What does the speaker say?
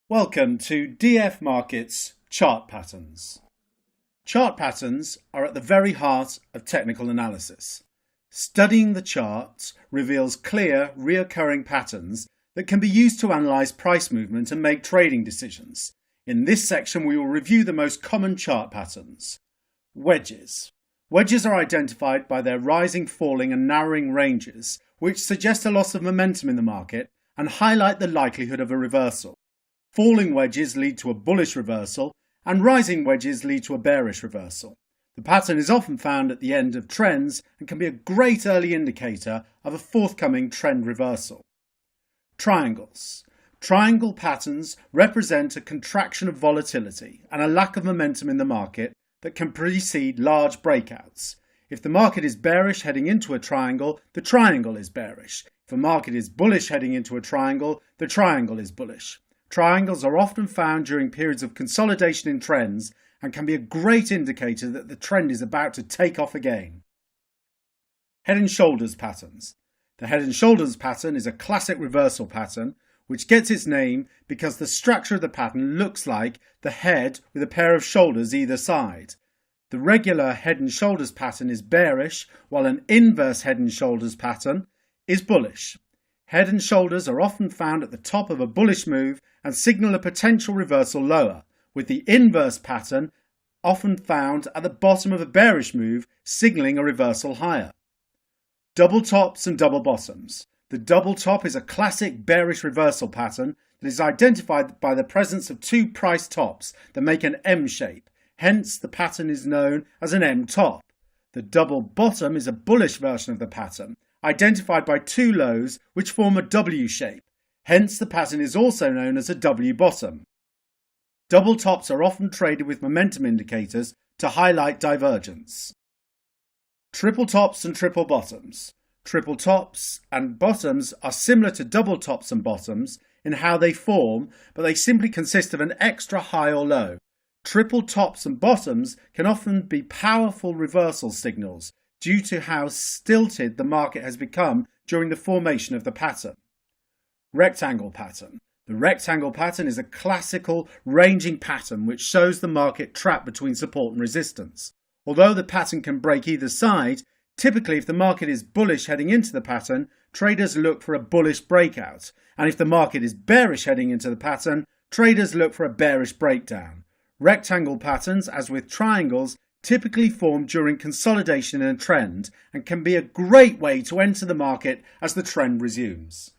Welcome to DF Markets Chart Patterns. Chart patterns are at the very heart of technical analysis. Studying the charts reveals clear, recurring patterns that can be used to analyse price movement and make trading decisions. In this section, we will review the most common chart patterns. Wedges. Wedges are identified by their rising, falling and narrowing ranges, which suggest a loss of momentum in the market and highlight the likelihood of a reversal. Falling wedges lead to a bullish reversal, and rising wedges lead to a bearish reversal. The pattern is often found at the end of trends and can be a great early indicator of a forthcoming trend reversal. Triangles. Triangle patterns represent a contraction of volatility and a lack of momentum in the market that can precede large breakouts. If the market is bearish heading into a triangle, the triangle is bearish. If a market is bullish heading into a triangle, the triangle is bullish. Triangles are often found during periods of consolidation in trends and can be a great indicator that the trend is about to take off again. Head and shoulders patterns. The head and shoulders pattern is a classic reversal pattern which gets its name because the structure of the pattern looks like the head with a pair of shoulders either side. The regular head and shoulders pattern is bearish, while an inverse head and shoulders pattern is bullish. Head and shoulders are often found at the top of a bullish move and signal a potential reversal lower, with the inverse pattern often found at the bottom of a bearish move, signalling a reversal higher. Double tops and double bottoms. The double top is a classic bearish reversal pattern that is identified by the presence of two price tops that make an M shape. Hence, the pattern is known as an M top. The double bottom is a bullish version of the pattern, identified by two lows which form a W shape. Hence, the pattern is also known as a W bottom. Double tops are often traded with momentum indicators to highlight divergence. Triple tops and triple bottoms. Triple tops and bottoms are similar to double tops and bottoms in how they form, but they simply consist of an extra high or low. Triple tops and bottoms can often be powerful reversal signals due to how stilted the market has become during the formation of the pattern. Rectangle pattern. The rectangle pattern is a classical ranging pattern which shows the market trapped between support and resistance. Although the pattern can break either side, typically if the market is bullish heading into the pattern, traders look for a bullish breakout, and if the market is bearish heading into the pattern, traders look for a bearish breakdown. Rectangle patterns, as with triangles, typically form during consolidation in a trend and can be a great way to enter the market as the trend resumes.